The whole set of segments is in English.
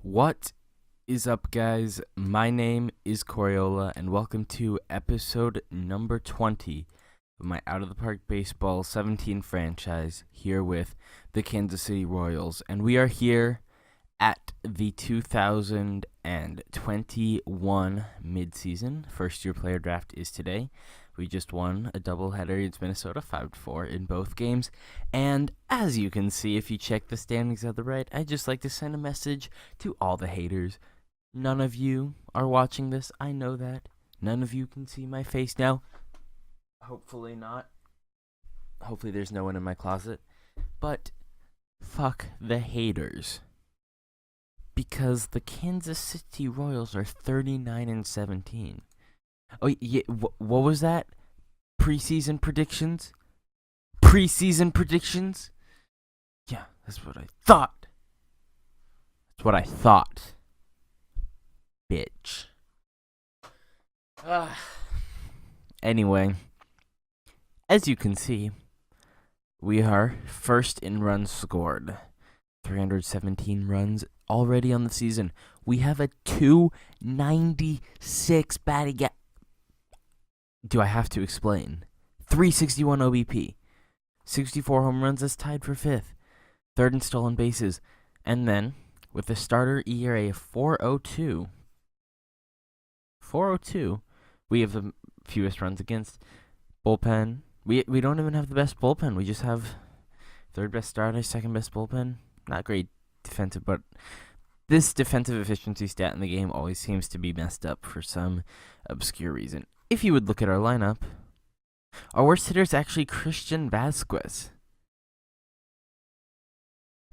What is up, guys? My name is Coriola, and welcome to episode number 20 of my Out of the Park Baseball 17 franchise here with the Kansas City Royals. And we are here at the 2021 midseason. First-year player draft is today. We just won a doubleheader against Minnesota 5-4 in both games. And as you can see, if you check the standings on the right, I'd just like to send a message to all the haters. None of you are watching this. I know that. None of you can see my face now. Hopefully not. Hopefully there's no one in my closet. But fuck the haters. Because the Kansas City Royals are 39-17. Oh, yeah, what was that? Preseason predictions? Preseason predictions? Yeah, that's what I thought. That's what I thought. Bitch. Anyway, as you can see, we are first in runs scored. 317 runs already on the season. We have a 296 batting gap. Do I have to explain? 361 OBP. 64 home runs, that's tied for fifth. Third in stolen bases. And then, with a starter ERA of 4.02, we have the fewest runs against. Bullpen, we don't even have the best bullpen. We just have third best starter, second best bullpen. Not great defensive, but this defensive efficiency stat in the game always seems to be messed up for some obscure reason. If you would look at our lineup, our worst hitter is actually Christian Vasquez.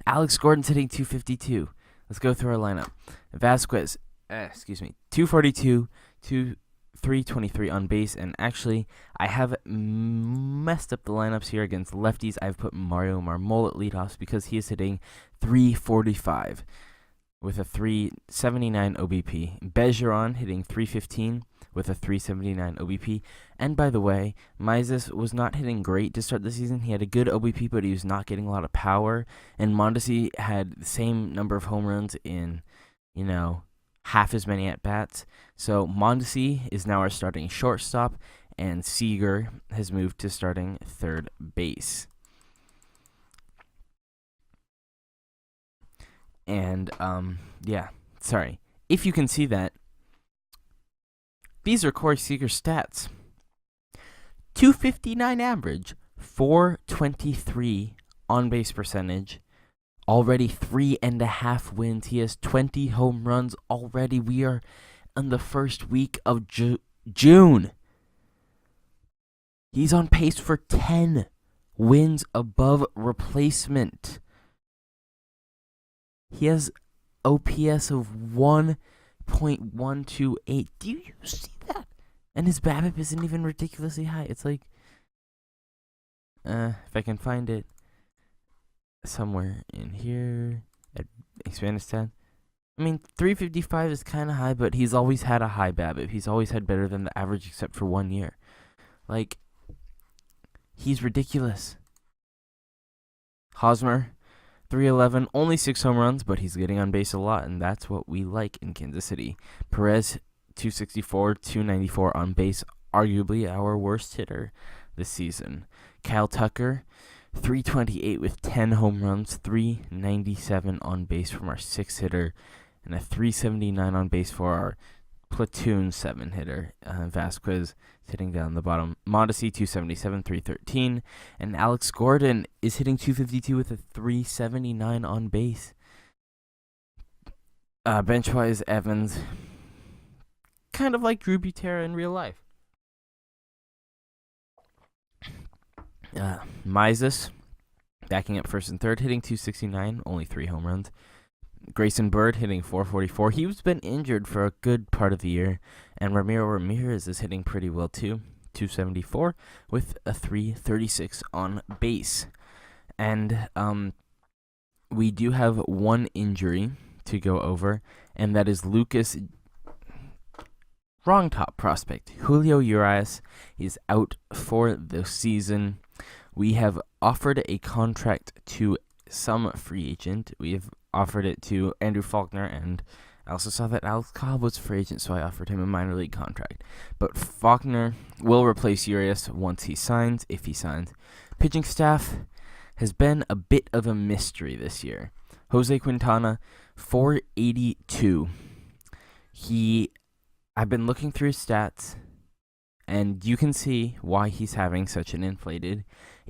Alex Gordon's hitting 252. Let's go through our lineup. Vasquez, 242, 323 on base, and actually, I have messed up the lineups here against lefties. I've put Mario Marmol at leadoffs because he is hitting 345 with a 379 OBP. Bergeron hitting 315 with a 379 OBP. And by the way, Midseason was not hitting great to start the season. He had a good OBP, but he was not getting a lot of power. And Mondesi had the same number of home runs in, half as many at-bats. So Mondesi is now our starting shortstop, and Seager has moved to starting third base. And, if you can see that, these are Corey Seager's stats. 259 average, 423 on-base percentage, already 3.5 wins. He has 20 home runs already. We are in the first week of June. He's on pace for 10 wins above replacement. He has OPS of 1.128. Do you see that? And his BABIP isn't even ridiculously high. It's like, if I can find it somewhere in here, expand his stats. 355 is kind of high, but he's always had a high BABIP. He's always had better than the average except for 1 year. He's ridiculous. Hosmer, 311, only 6 home runs, but he's getting on base a lot, and that's what we like in Kansas City. Perez, 264, 294 on base, arguably our worst hitter this season. Kyle Tucker, 328 with 10 home runs, 397 on base from our 6 hitter, and a 379 on base for our platoon 7 hitter. Vasquez hitting down the bottom. Mondesi 277, 313, and Alex Gordon is hitting 252 with a 379 on base. Benchwise, Evans, kind of like Drew Butera in real life. Midseason, backing up first and third, hitting 269, only 3 home runs. Grayson Bird hitting 444. He's been injured for a good part of the year. And Ramiro Ramirez is hitting pretty well too. 274 with a 336 on base. And we do have one injury to go over, and that is Lucas. Wrong top prospect. Julio Urias is out for the season. We have offered a contract to some free agent. We have offered it to Andrew Faulkner, and I also saw that Alex Cobb was a free agent, so I offered him a minor league contract. But Faulkner will replace Urias once he signs, if he signs. Pitching staff has been a bit of a mystery this year. Jose Quintana, 482. I've been looking through his stats, and you can see why he's having such an inflated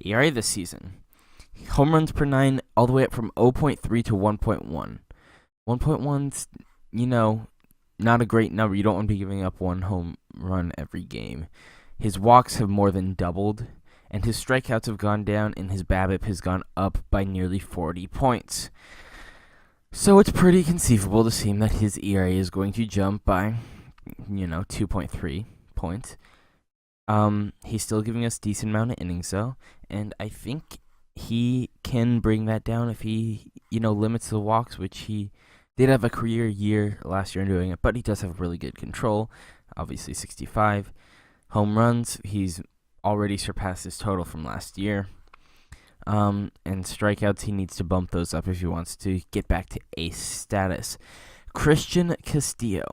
ERA this season. Home runs per 9 all the way up from 0.3 to 1.1. 1.1's, not a great number. You don't want to be giving up one home run every game. His walks have more than doubled, and his strikeouts have gone down, and his BABIP has gone up by nearly 40 points. So it's pretty conceivable to see that his ERA is going to jump by, 2.3 points. He's still giving us decent amount of innings, though, and I think he can bring that down if he, limits the walks, which he did have a career year last year in doing it, but he does have really good control, obviously 65. Home runs, he's already surpassed his total from last year. And strikeouts, he needs to bump those up if he wants to get back to ace status. Christian Castillo.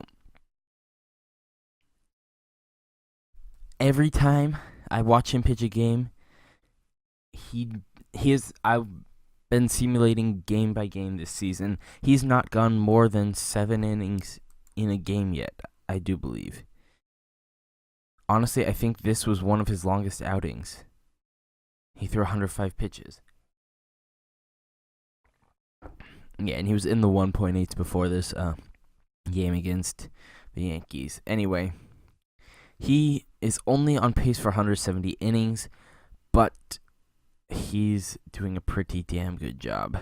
Every time I watch him pitch a game, I've been simulating game by game this season. He's not gone more than 7 innings in a game yet, I do believe. Honestly, I think this was one of his longest outings. He threw 105 pitches. Yeah, and he was in the 1.8s before this game against the Yankees. Anyway, he is only on pace for 170 innings, but he's doing a pretty damn good job.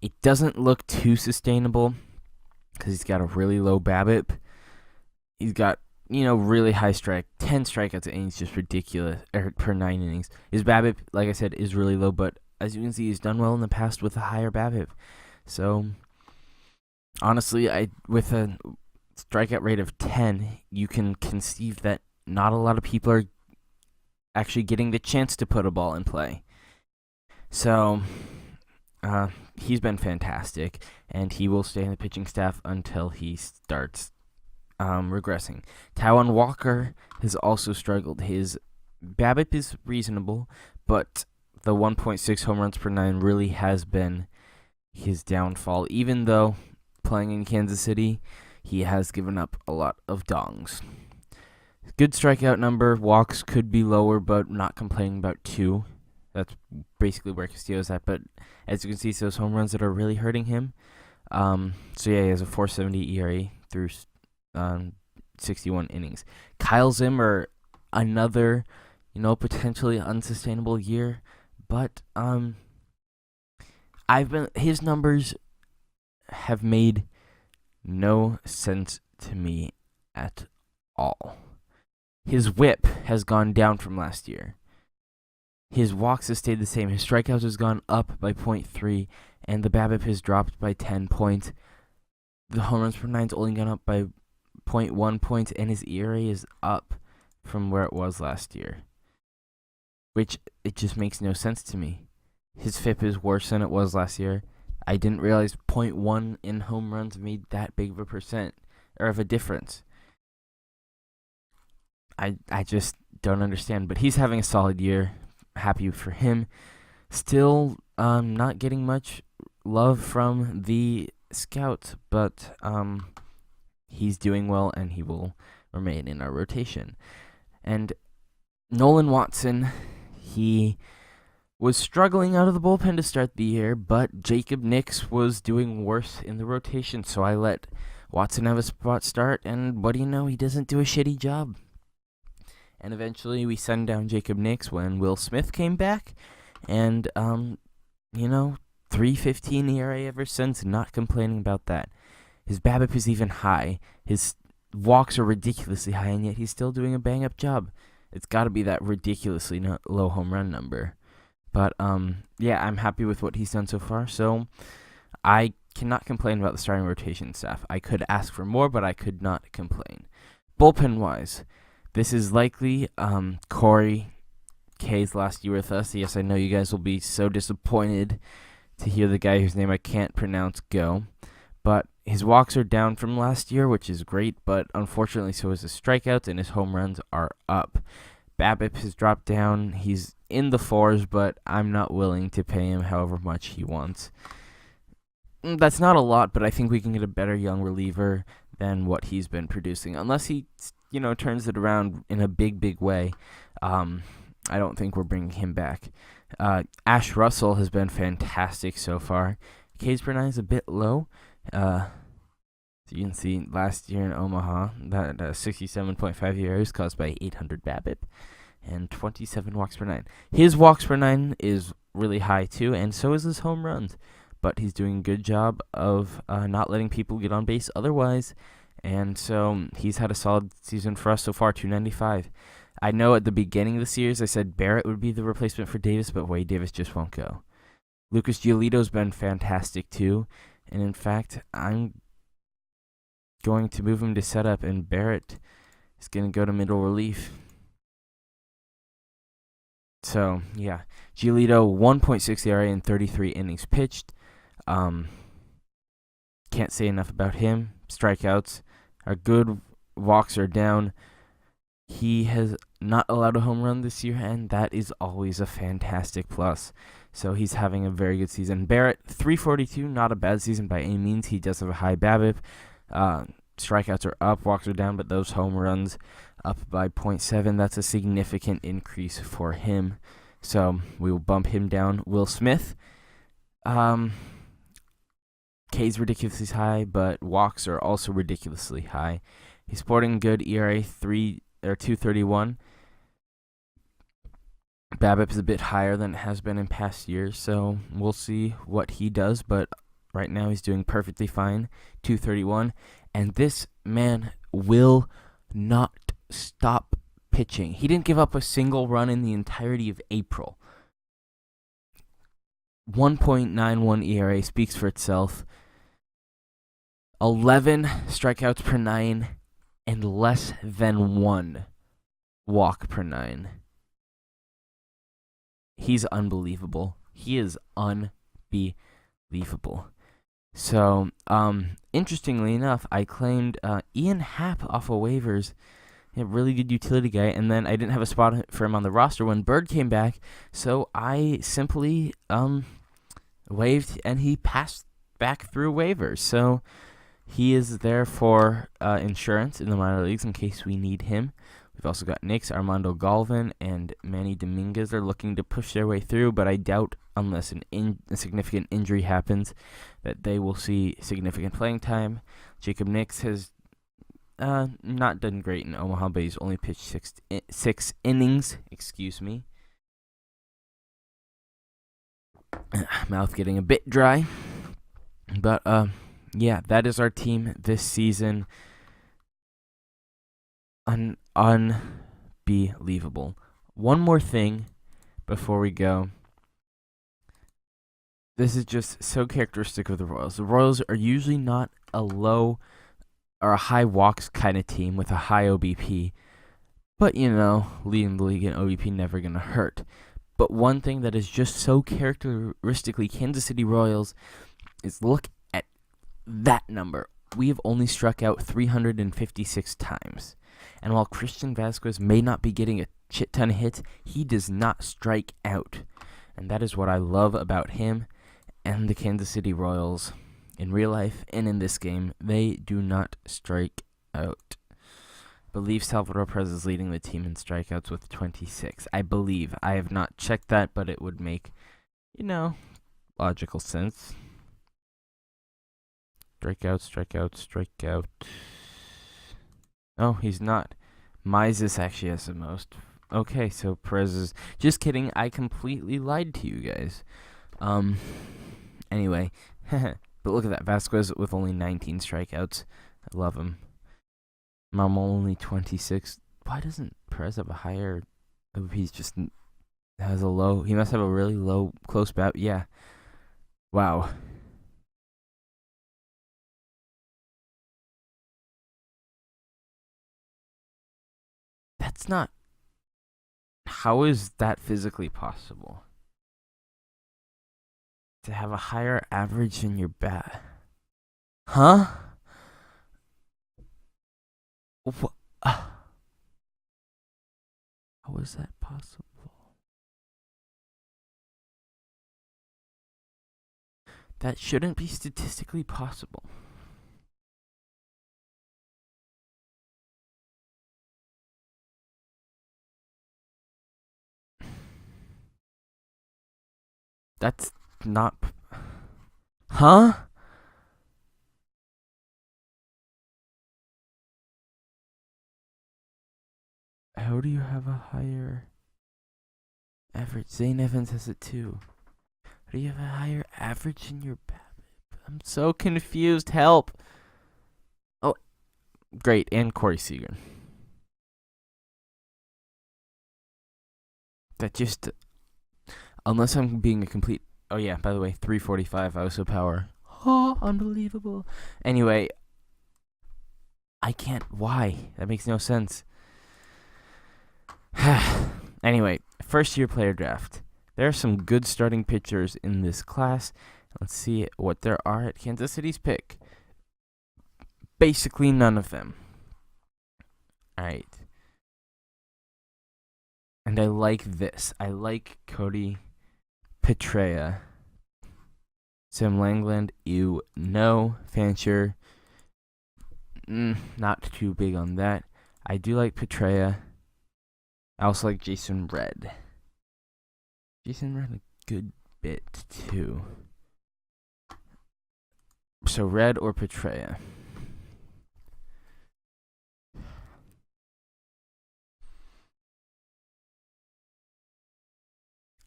It doesn't look too sustainable because he's got a really low BABIP. He's got, really high 10 strikeouts a innings, just ridiculous, per 9 innings. His BABIP, like I said, is really low, but as you can see, he's done well in the past with a higher BABIP. So, honestly, with a strikeout rate of 10, you can conceive that not a lot of people are actually getting the chance to put a ball in play. So, he's been fantastic, and he will stay in the pitching staff until he starts regressing. Taijuan Walker has also struggled. His BABIP is reasonable, but the 1.6 home runs per 9 really has been his downfall. Even though playing in Kansas City, he has given up a lot of dongs. Good strikeout number. Walks could be lower, but not complaining about 2. That's basically where Castillo's at. But as you can see, it's those home runs that are really hurting him. So yeah, he has a 4.70 ERA through 61 innings. Kyle Zimmer, another, potentially unsustainable year, but his numbers have made no sense to me at all. His whip has gone down from last year. His walks have stayed the same. His strikeouts has gone up by 0.3, and the BABIP has dropped by 10 points. The home runs per 9's only gone up by 0.1 points, and his ERA is up from where it was last year, which it just makes no sense to me. His FIP is worse than it was last year. I didn't realize 0.1 in home runs made that big of a percent or of a difference. I just don't understand, but he's having a solid year. Happy for him. Still not getting much love from the scouts, but he's doing well, and he will remain in our rotation. And Nolan Watson, he was struggling out of the bullpen to start the year, but Jacob Nix was doing worse in the rotation, so I let Watson have a spot start, and what do you know, he doesn't do a shitty job. And eventually we sent down Jacob Nix when Will Smith came back, and 3.15 ERA ever since, not complaining about that. His BABIP is even high. His walks are ridiculously high, and yet he's still doing a bang-up job. It's got to be that ridiculously low home run number. But, yeah, I'm happy with what he's done so far, so I cannot complain about the starting rotation staff. I could ask for more, but I could not complain. Bullpen-wise, this is likely Corey K's last year with us. Yes, I know you guys will be so disappointed to hear the guy whose name I can't pronounce go. But his walks are down from last year, which is great, but unfortunately so is his strikeouts, and his home runs are up. BABIP has dropped down. He's in the fours, but I'm not willing to pay him however much he wants. That's not a lot, but I think we can get a better young reliever than what he's been producing. Unless he, turns it around in a big way, I don't think we're bringing him back. Ash Russell has been fantastic so far. Ks per 9 is a bit low. So you can see last year in Omaha, that 67.5 ERA caused by 800 BABIP and 27 walks per 9. His walks per 9 is really high too, and so is his home runs. But he's doing a good job of not letting people get on base otherwise, and so he's had a solid season for us so far, 295. I know at the beginning of the series I said Barrett would be the replacement for Davis, but Wade Davis just won't go. Lucas Giolito's been fantastic too, and in fact, I'm going to move him to setup, and Barrett is going to go to middle relief. So, yeah, Giolito, 1.6 ERA in 33 innings pitched. Can't say enough about him. Strikeouts are good. Walks are down. He has not allowed a home run this year, and that is always a fantastic plus. So he's having a very good season. Barrett, 342, not a bad season by any means. He does have a high BABIP. Strikeouts are up, walks are down, but those home runs up by 0.7. That's a significant increase for him. So we will bump him down. Will Smith, K's ridiculously high, but walks are also ridiculously high. He's sporting good ERA 2.31. BABIP is a bit higher than it has been in past years, so we'll see what he does. But right now he's doing perfectly fine, 2.31, and this man will not stop pitching. He didn't give up a single run in the entirety of April. 1.91 ERA speaks for itself. 11 strikeouts per 9 and less than 1 walk per 9. He's unbelievable. He is unbelievable. So, interestingly enough, I claimed Ian Happ off of waivers. A really good utility guy, and then I didn't have a spot for him on the roster when Bird came back, so I simply waived, and he passed back through waivers. So he is there for insurance in the minor leagues in case we need him. We've also got Knicks, Armando Galvin, and Manny Dominguez are looking to push their way through, but I doubt, unless a significant injury happens, that they will see significant playing time. Jacob Nix has not done great in Omaha, but he's only pitched six innings. Excuse me. Mouth getting a bit dry. But, yeah, that is our team this season. Unbelievable. One more thing before we go. This is just so characteristic of the Royals. The Royals are usually not a low or a high walks kind of team with a high OBP. But, leading the league in OBP never going to hurt. But one thing that is just so characteristically Kansas City Royals is look at that number. We have only struck out 356 times. And while Christian Vasquez may not be getting a shit ton of hits, he does not strike out. And that is what I love about him and the Kansas City Royals. In real life and in this game, they do not strike out. I believe Salvador Perez is leading the team in strikeouts with 26. I believe. I have not checked that, but it would make, logical sense. Strikeout. Oh, he's not. Mises actually has the most. Okay, so Perez is... Just kidding, I completely lied to you guys. Anyway. But look at that, Vasquez with only 19 strikeouts. I love him. Marmol only 26. Why doesn't Perez have a higher... He's just has a low... He must have a really low close bat. Yeah. Wow. That's not... How is that physically possible? To have a higher average than your bat. Huh? What? How is that possible? That shouldn't be statistically possible. That's not. Huh? How do you have a higher average? Zane Evans has it too. How do you have a higher average in your BABIP? I'm so confused. Help. Oh, great. And Corey Seager. That just. Unless I'm being a complete. Oh, yeah, by the way, 345 ISO power. Oh, unbelievable. Anyway, I can't. Why? That makes no sense. Anyway, first year player draft. There are some good starting pitchers in this class. Let's see what there are at Kansas City's pick. Basically none of them. Alright. And I like this. I like Cody Petrea. Sam Langland, you know. Fancher, not too big on that. I do like Petrea. I also like Jason Red. Jason Red a good bit too. So Red or Petrea?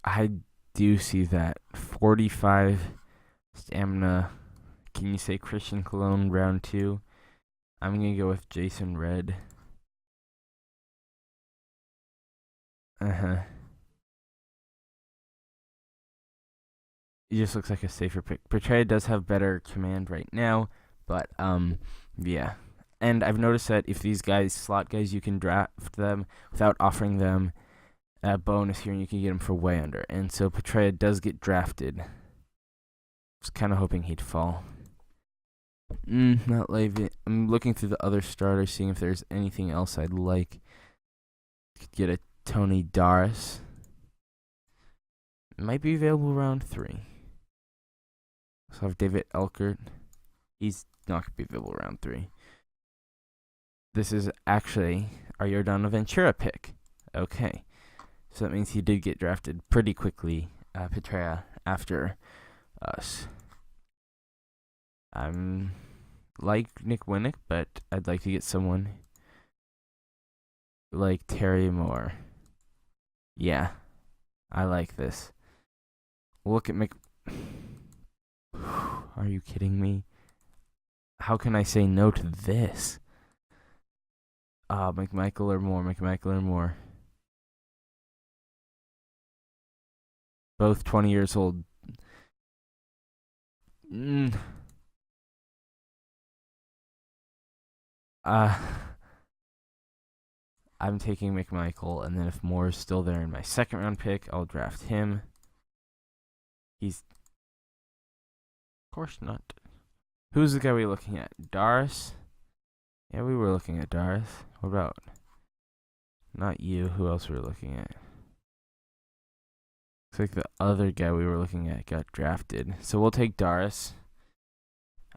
I do see that. 45 stamina. Can you say Christian Colon round 2? I'm going to go with Jason Red. He just looks like a safer pick. Petrea does have better command right now, but yeah. And I've noticed that if these guys, slot guys, you can draft them without offering them a bonus here, and you can get them for way under. And so Petrea does get drafted. I was kind of hoping he'd fall. Not Leavitt. I'm looking through the other starters, seeing if there's anything else I'd like. Could get a Tony Doris. Might be available round 3. So I have David Elkert. He's not going to be available round 3. This is actually our Yordano Ventura pick. Okay. So that means he did get drafted pretty quickly, Petrea, after us. I'm like Nick Winnick, but I'd like to get someone like Terry Moore. Yeah, I like this. Look at Are you kidding me? How can I say no to this? McMichael or Moore. Both 20 years old. I'm taking McMichael, and then if Moore's still there in my second round pick, I'll draft him. He's... Of course not. Who's the guy we're looking at? Doris? Yeah, we were looking at Doris. What about... Not you. Who else were we looking at? Looks like the other guy we were looking at got drafted. So we'll take Doris.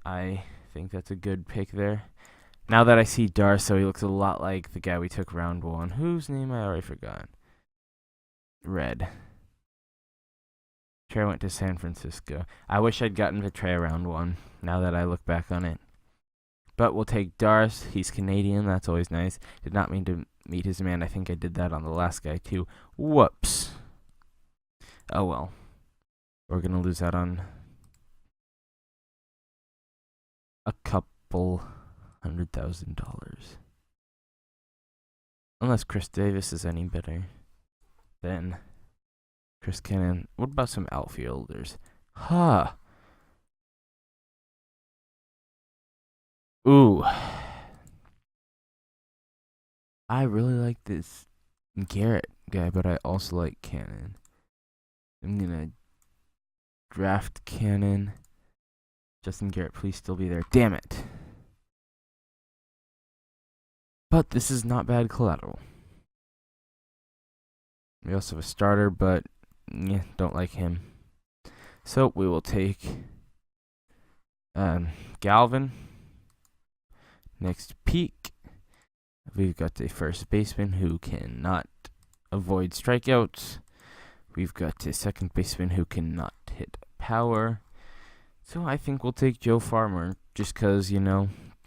I think that's a good pick there. Now that I see Darso, he looks a lot like the guy we took round 1. Whose name I already forgot. Red. Trey went to San Francisco. I wish I'd gotten Petrea round 1, now that I look back on it. But we'll take Dars. He's Canadian. That's always nice. Did not mean to meet his man. I think I did that on the last guy, too. Whoops. Oh, well. We're going to lose out on a couple $100,000. Unless Chris Davis is any better than Chris Cannon. What about some outfielders? Ooh. I really like this Garrett guy, but I also like Cannon. I'm gonna draft Cannon. Justin Garrett, please still be there. Damn it. But this is not bad collateral. We also have a starter, but don't like him. So we will take Galvin. Next peak, we've got a first baseman who cannot avoid strikeouts. We've got a second baseman who cannot hit power. So I think we'll take Joe Farmer just because,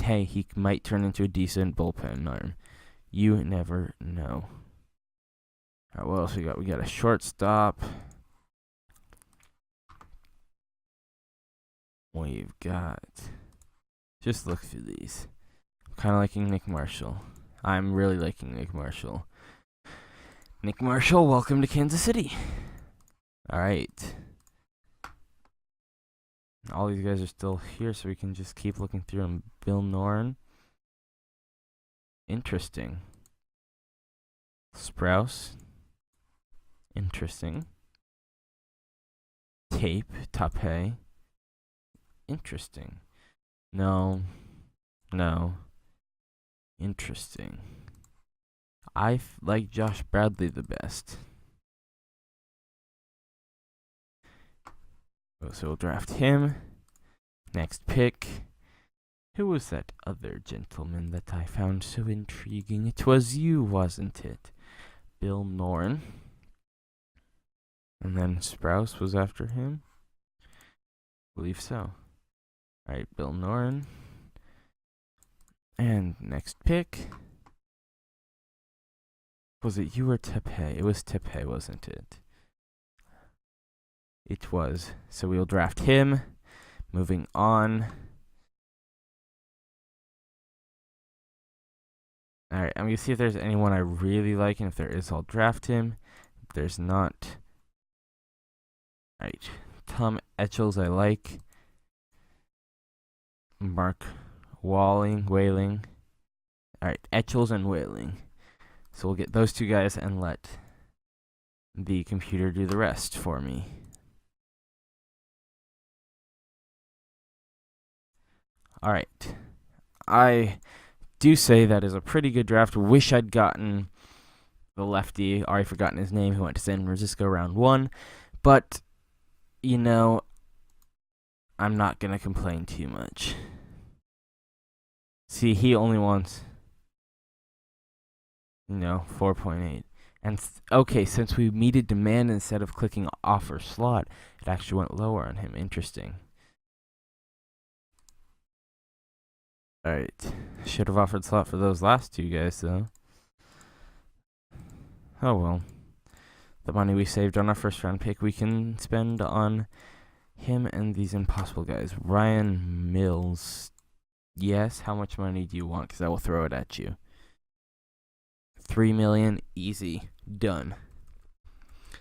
hey, he might turn into a decent bullpen arm. You never know. All right, what else we got? We got a shortstop. We've got... Just look through these. I'm kind of liking Nick Marshall. I'm really liking Nick Marshall. Nick Marshall, welcome to Kansas City. All right. All these guys are still here, so we can just keep looking through them. Bill Noren. Interesting. Sprouse. Interesting. Tape. Interesting. No. Interesting. I like Josh Bradley the best. So we'll draft him. Next pick. Who was that other gentleman that I found so intriguing? It was you, wasn't it? Bill Noren. And then Sprouse was after him? I believe so. Alright, Bill Noren. And next pick. Was it you or Tepe? It was Tepe, wasn't it? It was. So we'll draft him. Moving on. Alright, I'm going to see if there's anyone I really like, and if there is, I'll draft him. If there's not. Alright, Tom Etchels I like. Mark Whaling. Alright, Etchels and Whaling. So we'll get those two guys and let the computer do the rest for me. Alright. I do say that is a pretty good draft. Wish I'd gotten the lefty, already forgotten his name, who went to San Francisco round 1. But, I'm not going to complain too much. See, he only wants, 4.8. And, okay, since we meted demand instead of clicking offer slot, it actually went lower on him. Interesting. Alright. Should have offered slot for those last two guys, though. Oh, well. The money we saved on our first round pick, we can spend on him and these impossible guys. Ryan Mills. Yes, how much money do you want? Because I will throw it at you. $3 million, easy, done.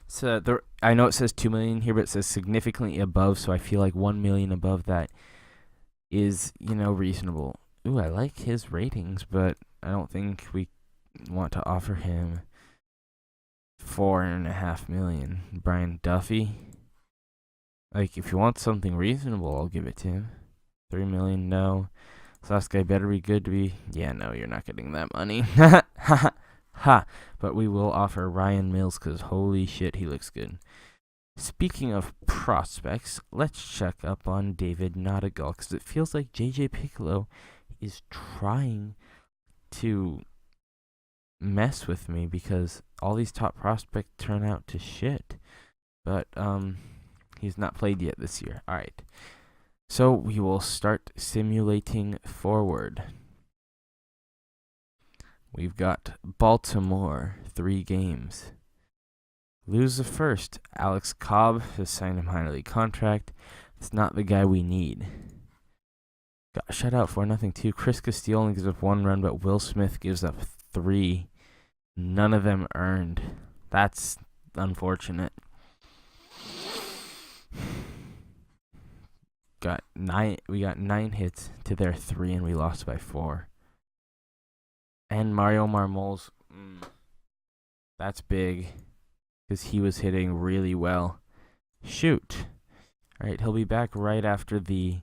So I know it says $2 million here, but it says significantly above. So I feel like $1 million above that is, reasonable. Ooh, I like his ratings, but I don't think we want to offer him $4.5 million. Brian Duffy. Like, if you want something reasonable, I'll give it to him. $3 million, no. This last guy better be good to be. Yeah, no, you're not getting that money. Ha! But we will offer Ryan Mills because holy shit, he looks good. Speaking of prospects, let's check up on David Nottigal because it feels like JJ Piccolo is trying to mess with me because all these top prospects turn out to shit. But he's not played yet this year. All right. So we will start simulating forward. We've got Baltimore, 3 games. Lose the first. Alex Cobb has signed a minor league contract. It's not the guy we need. Got shut out 4-0 too. Chris Castillo only gives up 1 run, but Will Smith gives up 3. None of them earned. That's unfortunate. We got 9 hits to their 3, and we lost by 4. And Mario Marmole's, that's big, because he was hitting really well. Shoot. All right, he'll be back right after the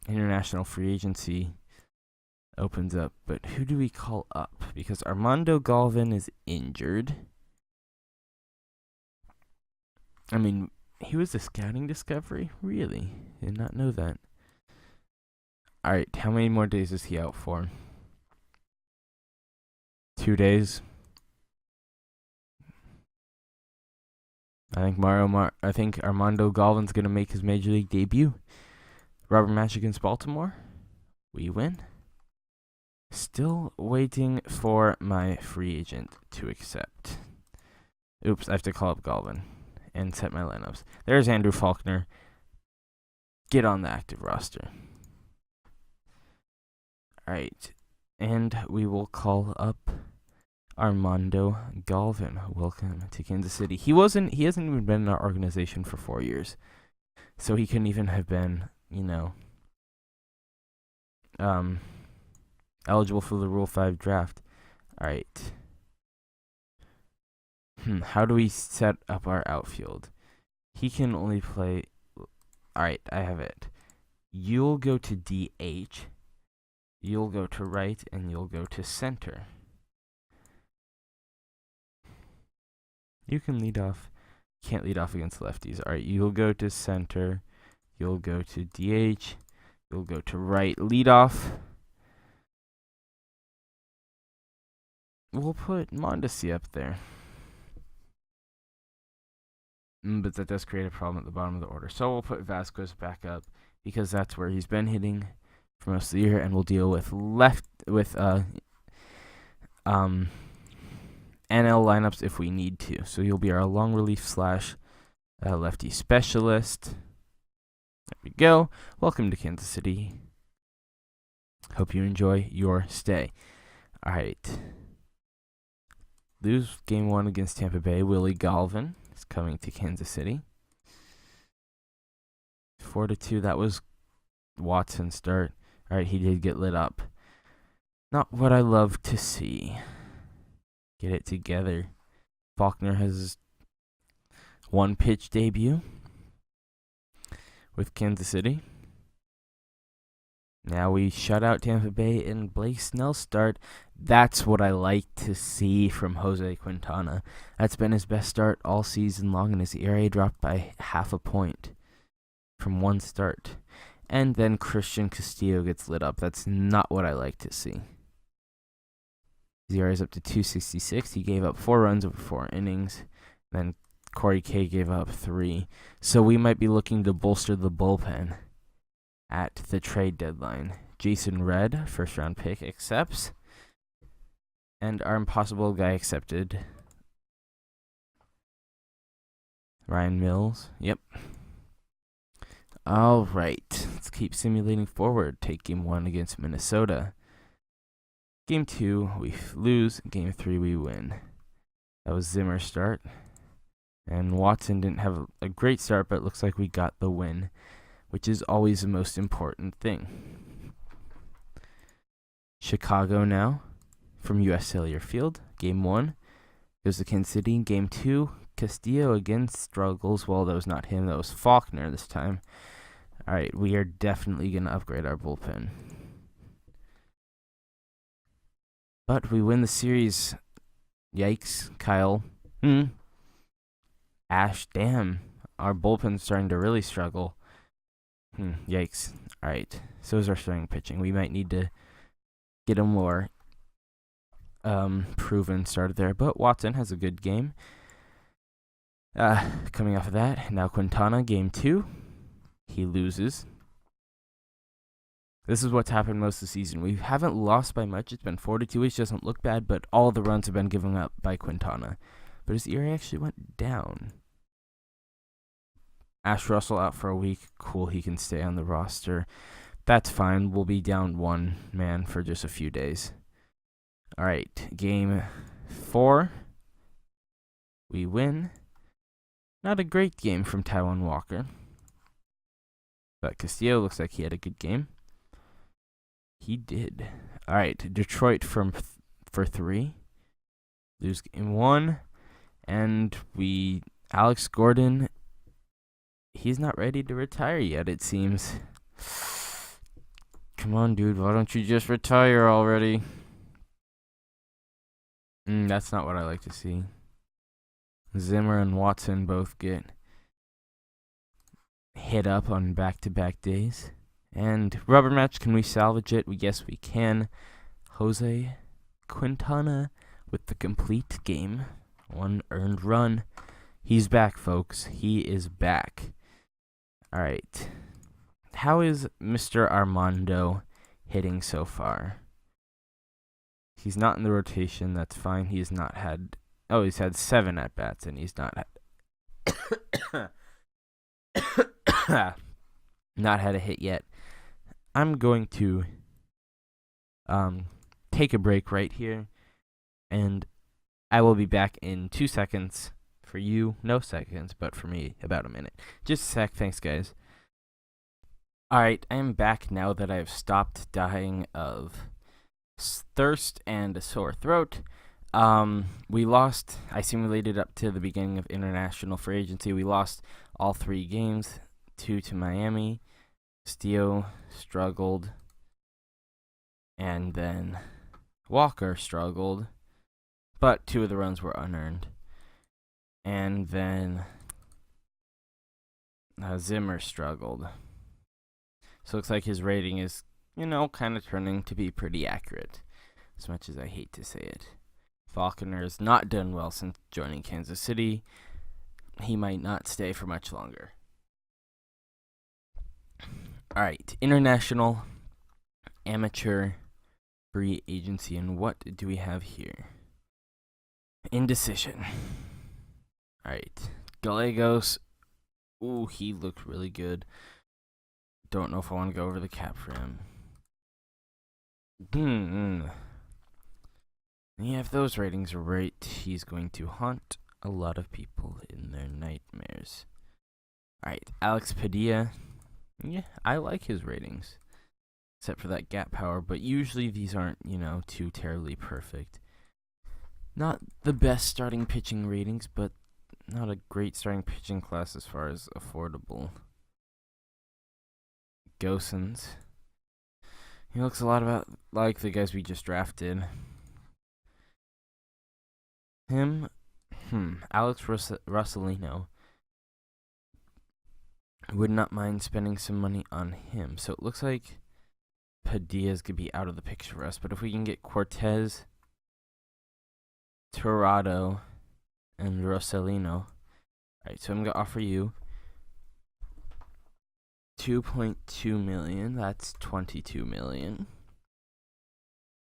international free agency opens up. But who do we call up? Because Armando Galvin is injured. I mean, he was a scouting discovery? Really? Did not know that. All right, how many more days is he out for? 2 days. I think Armando Galvin's gonna make his major league debut. Rubber match against Baltimore. We win. Still waiting for my free agent to accept. Oops, I have to call up Galvin and set my lineups. There's Andrew Faulkner. Get on the active roster. All right, and we will call up Armando Galvin. Welcome to Kansas City. He hasn't even been in our organization for 4 years, so he couldn't even have been, eligible for the Rule 5 draft. All right. How do we set up our outfield? He can only play. All right, I have it. You'll go to DH. You'll go to right, and you'll go to center. You can lead off. Can't lead off against lefties. All right, you'll go to center. You'll go to DH. You'll go to right. Lead off. We'll put Mondesi up there. But that does create a problem at the bottom of the order. So we'll put Vasquez back up because that's where he's been hitting for most of the year, and we'll deal with NL lineups if we need to. So you'll be our long relief / lefty specialist. There we go. Welcome to Kansas City. Hope you enjoy your stay. All right. Lose game 1 against Tampa Bay. Willie Galvin is coming to Kansas City. 4-2. That was Watson's start. All right, he did get lit up. Not what I love to see. Get it together. Faulkner has his 1-pitch debut with Kansas City. Now we shut out Tampa Bay and Blake Snell start. That's what I like to see from Jose Quintana. That's been his best start all season long, and his ERA dropped by 0.5 point from 1 start. And then Christian Castillo gets lit up. That's not what I like to see. His ERA is up to 2.66. He gave up 4 runs over 4 innings. Then Corey K gave up 3. So we might be looking to bolster the bullpen at the trade deadline. Jason Red, first-round pick, accepts. And our impossible guy accepted. Ryan Mills. Yep. All right. Let's keep simulating forward. Take game 1 against Minnesota. Game 2, we lose. Game 3, we win. That was Zimmer's start. And Watson didn't have a great start, but it looks like we got the win, which is always the most important thing. Chicago now from U.S. Cellular Field. Game 1 goes to Kansas City. Game 2, Castillo again struggles. Well, that was not him. That was Faulkner this time. All right, we are definitely going to upgrade our bullpen. But we win the series. Yikes, Kyle. Ash, damn. Our bullpen's starting to really struggle. Yikes. All right. So is our starting pitching. We might need to get a more proven start there. But Watson has a good game. Coming off of that, now Quintana, game 2. He loses. This is what's happened most of the season. We haven't lost by much. It's been 4-2, which doesn't look bad, but all the runs have been given up by Quintana. But his ERA actually went down. Ash Russell out for a week. Cool, he can stay on the roster. That's fine. We'll be down 1 man for just a few days. All right, game 4. We win. Not a great game from Taijuan Walker. But Castillo looks like he had a good game. He did. All right, Detroit for 3. Lose game 1. And Alex Gordon he's not ready to retire yet, it seems. Come on, dude. Why don't you just retire already? That's not what I like to see. Zimmer and Watson both get hit up on back-to-back days. And rubber match, can we salvage it? Yes, we can. Jose Quintana with the complete game. 1 earned run. He's back, folks. He is back. All right. How is Mr. Armando hitting so far? He's not in the rotation. That's fine. He's not had... Oh, he's had 7 at-bats, and he's not had... not had a hit yet. I'm going to take a break right here, and I will be back in 2 seconds. For you, no seconds, but for me, about a minute. Just a sec. Thanks, guys. Alright, I am back now that I've stopped dying of thirst and a sore throat. We lost. I simulated up to the beginning of international free agency. We lost all 3 games, 2 to Miami. Steele struggled, and then Walker struggled, but 2 of the runs were unearned. And then Zimmer struggled. So it looks like his rating is, kind of turning to be pretty accurate, as much as I hate to say it. Faulkner has not done well since joining Kansas City. He might not stay for much longer. All right, international, amateur, free agency, and what do we have here? Indecision. All right, Gallegos. Ooh, he looked really good. Don't know if I want to go over the cap for him. Yeah, if those ratings are right, he's going to haunt a lot of people in their nightmares. All right, Alex Padilla. Yeah, I like his ratings, except for that gap power, but usually these aren't, too terribly perfect. Not the best starting pitching ratings, but not a great starting pitching class as far as affordable. Gosens. He looks a lot like the guys we just drafted. Him, Alex Russolino. Would not mind spending some money on him. So it looks like Padilla's going to be out of the picture for us. But if we can get Cortez, Torado, and Rosalino. Alright, so I'm going to offer you $2.2 million. That's $22 million.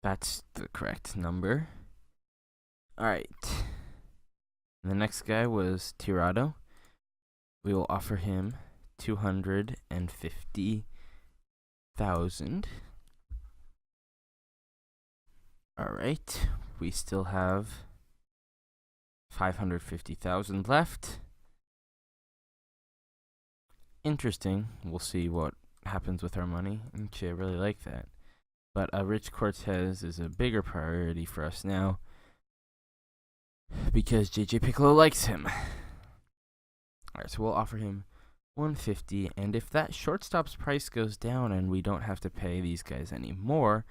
That's the correct number. Alright. The next guy was Tirado. We will offer him $250,000. Alright. We still have $550,000 left. Interesting. We'll see what happens with our money. Actually, I really like that. But Rich Cortez is a bigger priority for us now because JJ Piccolo likes him. Alright, so we'll offer him $150,000, and if that shortstop's price goes down and we don't have to pay these guys anymore,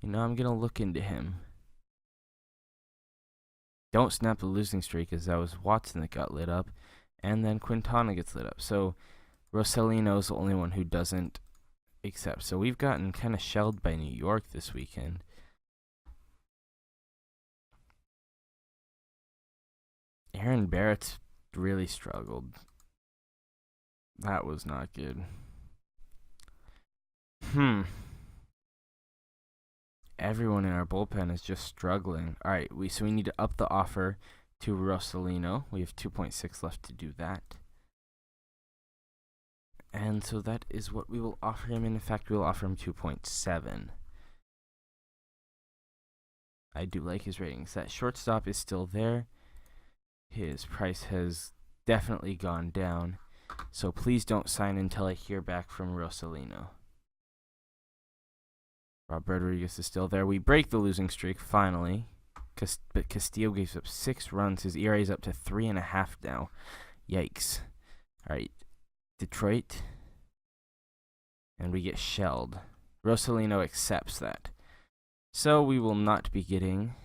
I'm gonna look into him. Don't snap the losing streak, as that was Watson that got lit up, and then Quintana gets lit up. So Rosalino's the only one who doesn't accept. So we've gotten kind of shelled by New York this weekend. Aaron Barrett's really struggled. That was not good. Everyone in our bullpen is just struggling. Alright, so we need to up the offer to Rosalino. We have 2.6 left to do that. And so that is what we will offer him. And in fact, we will offer him 2.7. I do like his ratings. That shortstop is still there. His price has definitely gone down. So please don't sign until I hear back from Rosalino. Rob Rodriguez is still there. We break the losing streak, finally. But Castillo gives up 6 runs. His ERA is up to 3.5 now. Yikes. Alright. Detroit. And we get shelled. Rosalino accepts that. So we will not be getting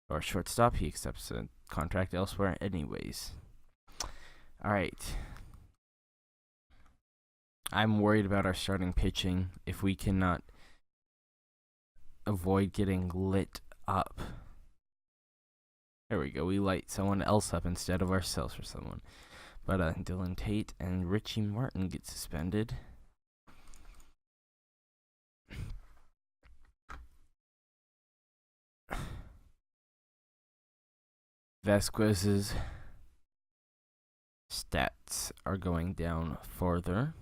our shortstop. He accepts a contract elsewhere anyways. All right. I'm worried about our starting pitching if we cannot avoid getting lit up. There we go. We light someone else up instead of ourselves for someone. But Dylan Tate and Richie Martin get suspended. Vasquez's stats are going down further.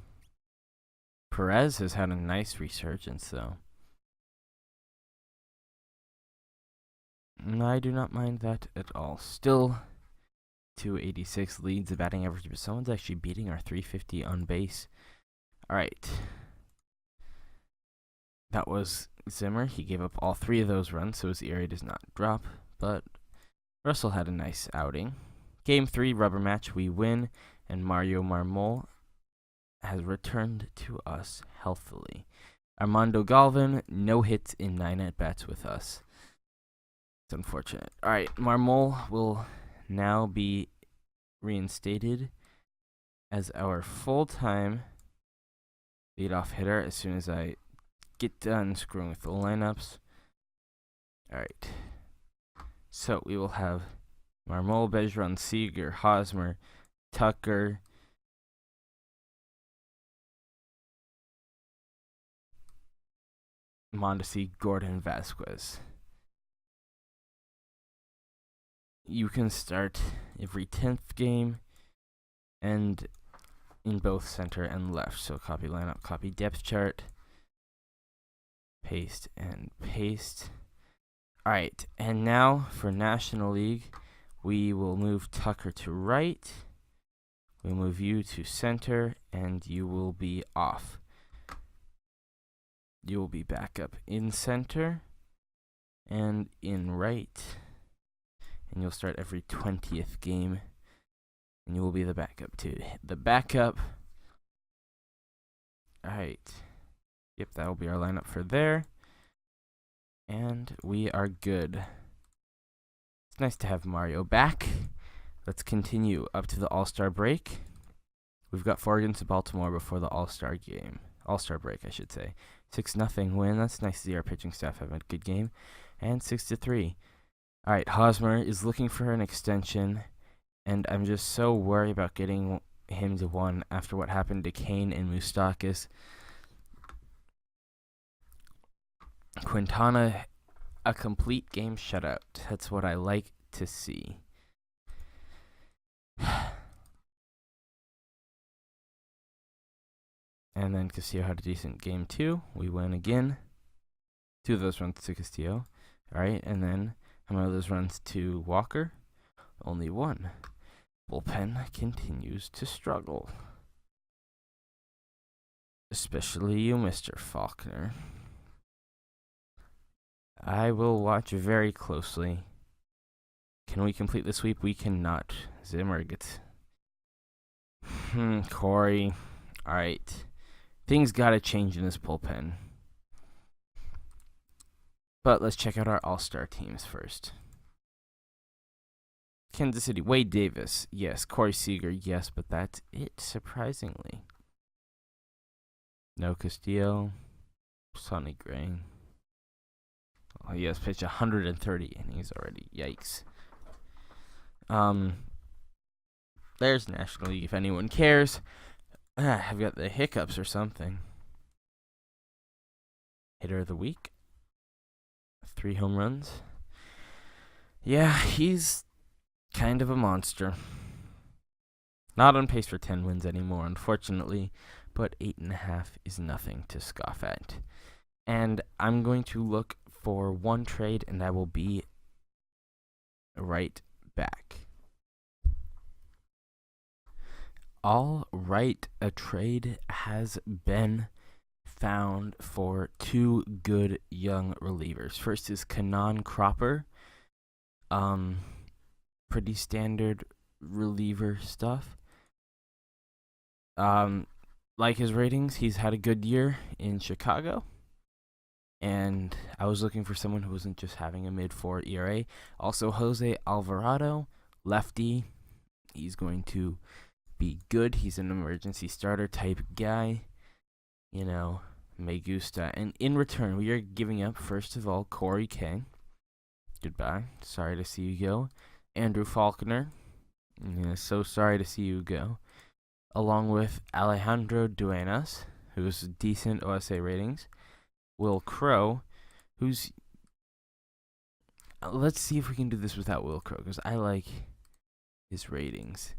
Perez has had a nice resurgence, though. I do not mind that at all. Still, 286 leads the batting average, but someone's actually beating our 350 on base. All right. That was Zimmer. He gave up all 3 of those runs, so his ERA does not drop, but Russell had a nice outing. Game 3, rubber match, we win, and Mario Marmol has returned to us healthily. Armando Galvin, no hits in 9 at-bats with us. It's unfortunate. All right, Marmol will now be reinstated as our full-time leadoff hitter as soon as I get done screwing with the lineups. All right. So we will have Marmol, Bergeron, Seager, Hosmer, Tucker, Mondesi, Gordon, Vasquez. You can start every 10th game and in both center and left. So copy lineup, copy depth chart, paste and paste. All right, and now for National League, we will move Tucker to right. We'll move you to center, and you will be off. You will be back up in center and in right. And you'll start every 20th game, and you will be the backup too. The backup. All right. Yep, that will be our lineup for there. And we are good. It's nice to have Mario back. Let's continue up to the All-Star break. We've got 4 against Baltimore before the All-Star game. All-Star break, I should say. 6-0 win. That's nice to see our pitching staff have a good game. And 6-3. All right, Hosmer is looking for an extension, and I'm just so worried about getting him to 1 after what happened to Kane and Moustakas. Quintana, a complete game shutout. That's what I like to see. And then Castillo had a decent game too. We win again. 2 of those runs to Castillo. All right, and then how many of those runs to Walker? Only 1. Bullpen continues to struggle. Especially you, Mr. Faulkner. I will watch very closely. Can we complete the sweep? We cannot. Zimmer gets... Corey. Alright. Things gotta change in this bullpen. But let's check out our all-star teams first. Kansas City, Wade Davis. Yes. Corey Seager. Yes, but that's it, surprisingly. No Castillo. Sonny Gray. Oh, he has pitched 130 innings already. Yikes. There's National League if anyone cares. I've got the hiccups or something. Hitter of the week. 3 home runs. Yeah, he's kind of a monster. Not on pace for 10 wins anymore, unfortunately, but 8.5 is nothing to scoff at. And I'm going to look for one trade, and I will be right back. All right, a trade has been found for 2 good young relievers. First is Kanan Cropper. Pretty standard reliever stuff. Like his ratings, he's had a good year in Chicago. And I was looking for someone who wasn't just having a mid-4 ERA. Also, Jose Alvarado, lefty. He's going to be good. He's an emergency starter type guy. You know, me gusta. And in return, we are giving up, first of all, Corey K. Goodbye. Sorry to see you go. Andrew Faulkner. Yeah, so sorry to see you go. Along with Alejandro Duenas, who's decent OSA ratings. Will Crow, who's... Let's see if we can do this without Will Crow, because I like his ratings.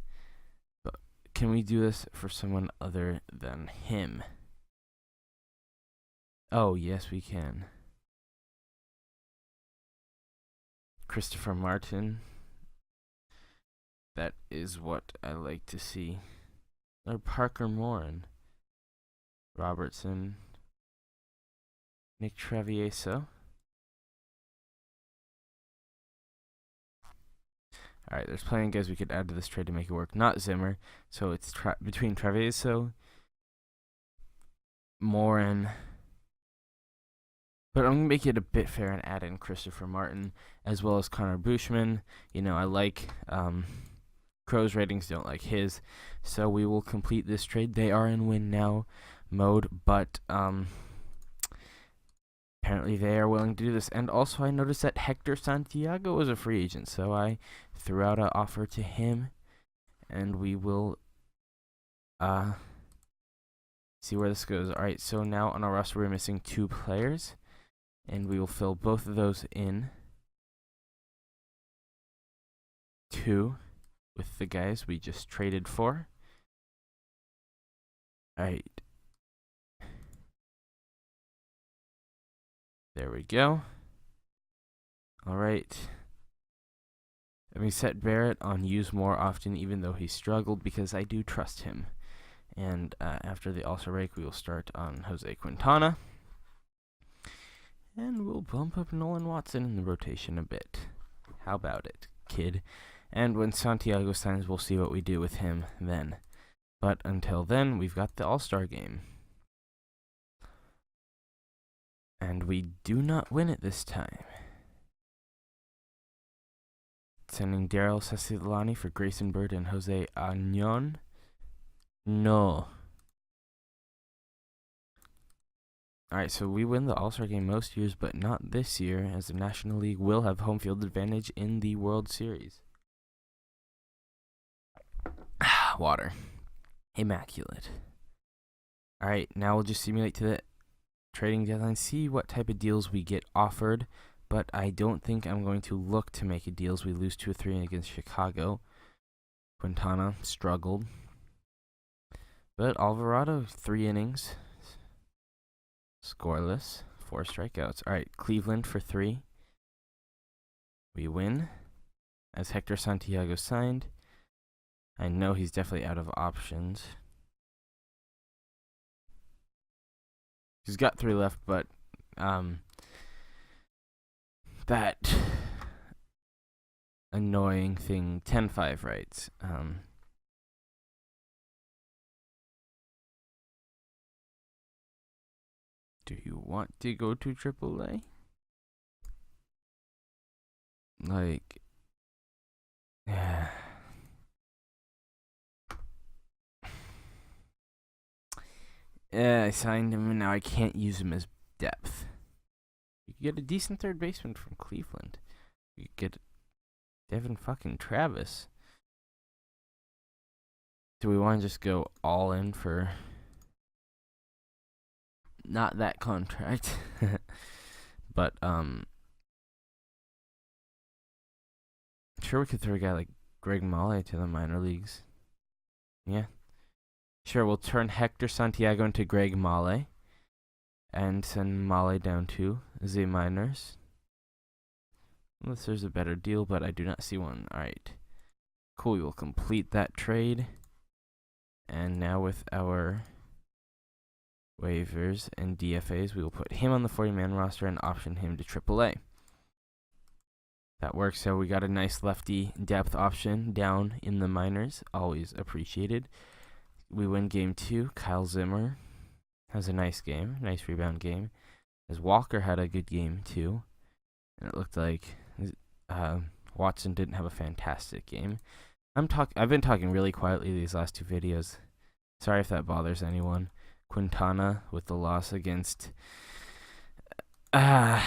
But can we do this for someone other than him? Oh, yes, we can. Christopher Martin. That is what I like to see. Or Parker Morin. Robertson. Nick Travieso. Alright, there's plenty of guys we could add to this trade to make it work. Not Zimmer. So it's between Travieso, Morin. But I'm going to make it a bit fair and add in Christopher Martin as well as Connor Bushman. You know, I like Crow's ratings, don't like his. So we will complete this trade. They are in win now mode, but apparently they are willing to do this. And also I noticed that Hector Santiago was a free agent, so I threw out an offer to him, and we will see where this goes. Alright, so now on our roster we're missing 2 players, and we will fill both of those in. 2 with the guys we just traded for. Alright. There we go. Alright. Let me set Barrett on use more often, even though he struggled, because I do trust him. And after the All-Star break, we will start on Jose Quintana. And we'll bump up Nolan Watson in the rotation a bit. How about it, kid? And when Santiago signs, we'll see what we do with him then. But until then, we've got the All-Star game. And we do not win it this time. Sending Daryl Cecilani for Grayson Bird and Jose Agnon. No. Alright, so we win the All-Star game most years, but not this year, as the National League will have home field advantage in the World Series. Water. Immaculate. Alright, now we'll just simulate to the trading deadline, see what type of deals we get offered, but I don't think I'm going to look to make a deals. We lose 2-3 against Chicago. Quintana struggled. But Alvarado, 3 innings. Scoreless. 4 strikeouts. Alright, Cleveland for 3. We win. As Hector Santiago signed. I know he's definitely out of options. He's got 3 left, but that annoying thing, 10-5 rights. Do you want to go to AAA? Like, yeah. Yeah, I signed him, and now I can't use him as depth. You could get a decent third baseman from Cleveland. You could get Devin fucking Travis. Do we want to just go all in for not that contract? But, sure we could throw a guy like Greg Mahle to the minor leagues. Yeah. Sure, we'll turn Hector Santiago into Greg Mahle and send Mahle down to the minors. Unless there's a better deal, but I do not see one. Alright. Cool, we will complete that trade. And now with our waivers and DFAs, we will put him on the 40-man roster and option him to AAA. That works, so we got a nice lefty depth option down in the minors. Always appreciated. we win game 2. Kyle Zimmer has a nice game, nice rebound game. As Walker had a good game too, and it looked like Watson didn't have a fantastic game. I've been talking really quietly these last 2 videos. Sorry if that bothers anyone. Quintana with the loss against. I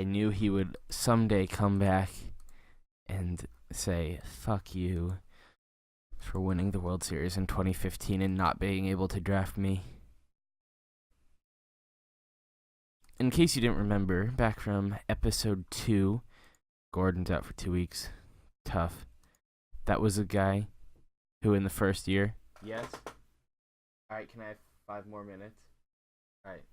knew he would someday come back and say, fuck you for winning the World Series in 2015 and not being able to draft me. In case you didn't remember, back from episode 2, Gordon's out for 2 weeks. Tough. That was a guy who in the first year. Yes? Alright, can I have 5 more minutes? Alright.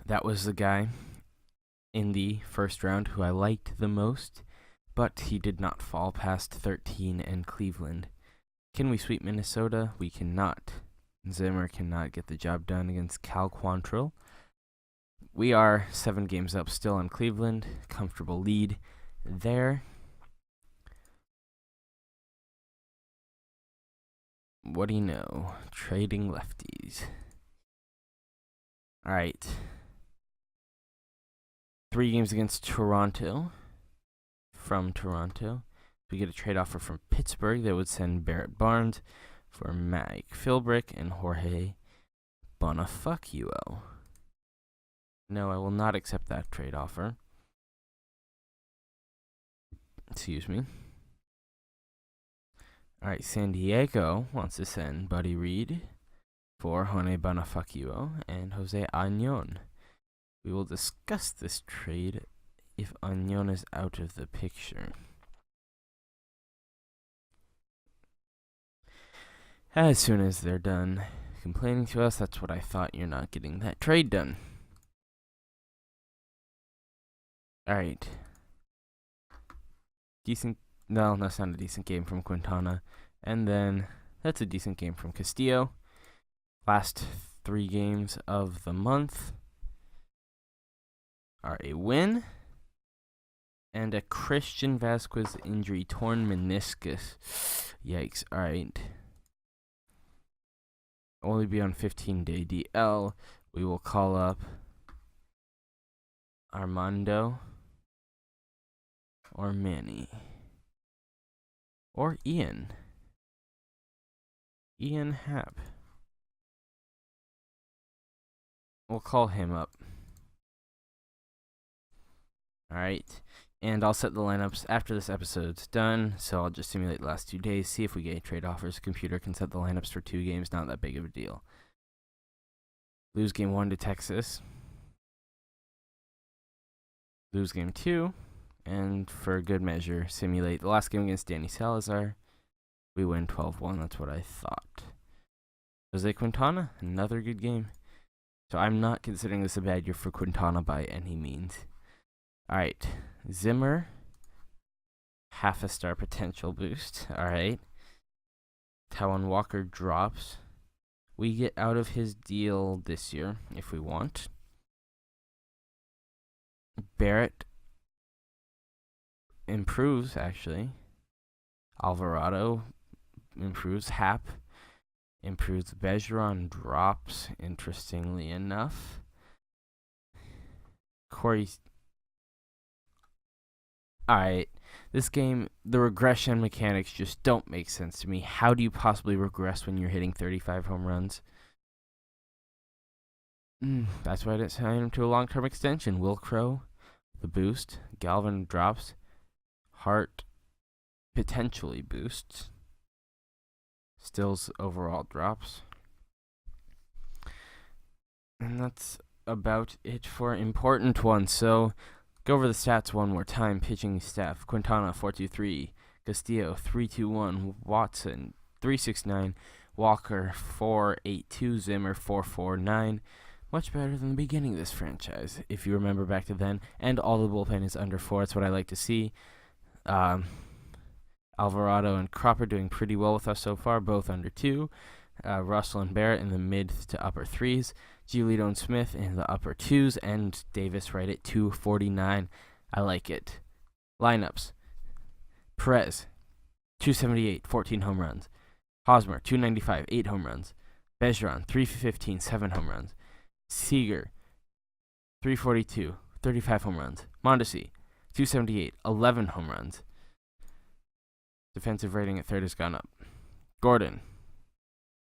That was the guy in the first round who I liked the most, but he did not fall past 13 and Cleveland. Can we sweep Minnesota? We cannot. Zimmer cannot get the job done against Cal Quantrill. We are 7 games up still on Cleveland. Comfortable lead there. What do you know? Trading lefties. Alright. 3 games against Toronto. From Toronto. We get a trade offer from Pittsburgh that would send Barrett Barnes for Mike Philbrick and Jorge Bonafuccio. No, I will not accept that trade offer. Excuse me. Alright, San Diego wants to send Buddy Reed for Jorge Bonafuccio and Jose Añón. We will discuss this trade if Añón is out of the picture. As soon as they're done complaining to us, that's what I thought, you're not getting that trade done. Alright. Decent. No, that's not a decent game from Quintana. And then, that's a decent game from Castillo. Last 3 games of the month are a win and a Christian Vasquez injury, torn meniscus. Yikes. Alright. Only be on 15-day DL. We will call up Armando or Manny or Ian Happ. We'll call him up. Alright, and I'll set the lineups after this episode's done, so I'll just simulate the last 2 days, see if we get trade offers. The computer can set the lineups for 2 games, not that big of a deal. Lose game 1 to Texas. Lose game 2, and for good measure, simulate the last game against Danny Salazar. We win 12-1, that's what I thought. Jose Quintana, another good game. So I'm not considering this a bad year for Quintana by any means. Alright, Zimmer, half a star potential boost. Alright. Tawan Walker drops. We get out of his deal this year, if we want. Barrett improves, actually. Alvarado improves. Happ improves. Bergeron drops, interestingly enough. Corey. Alright, this game, the regression mechanics just don't make sense to me. How do you possibly regress when you're hitting 35 home runs? That's why I didn't sign him to a long-term extension. Will Crow, the boost. Galvin drops. Hart potentially boosts. Stills overall drops. And that's about it for important ones. So, go over the stats one more time. Pitching staff: Quintana 4.23, Castillo 3.21, Watson 3.69, Walker 4.82, Zimmer 4.49. Much better than the beginning of this franchise, if you remember back to then. And all the bullpen is under 4. That's what I like to see. Alvarado and Cropper doing pretty well with us so far, both under 2. Russell and Barrett in the mid to upper 3s, Giolito and Smith in the upper 2s, and Davis right at 249. I like it. Lineups: Perez, 278, 14 home runs. Hosmer, 295, 8 home runs. Bergeron, 315, 7 home runs. Seager, 342, 35 home runs. Mondesi, 278, 11 home runs. Defensive rating at third has gone up. Gordon,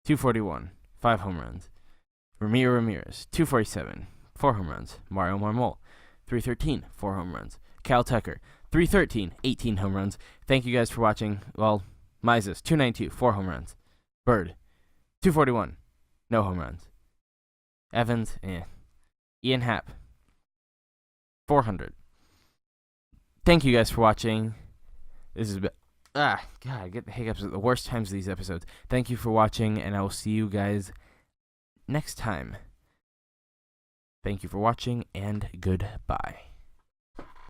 241, 5 home runs. Ramirez, 247, 4 home runs. Mario Marmol, 313, 4 home runs. Cal Tucker, 313, 18 home runs. Thank you guys for watching. Well, Mizes, 292, 4 home runs. Bird, 241, no home runs. Evans, Ian Happ, 400. Thank you guys for watching. This is God, I get the hiccups at the worst times of these episodes. Thank you for watching, and I will see you guys next time. Thank you for watching, and goodbye.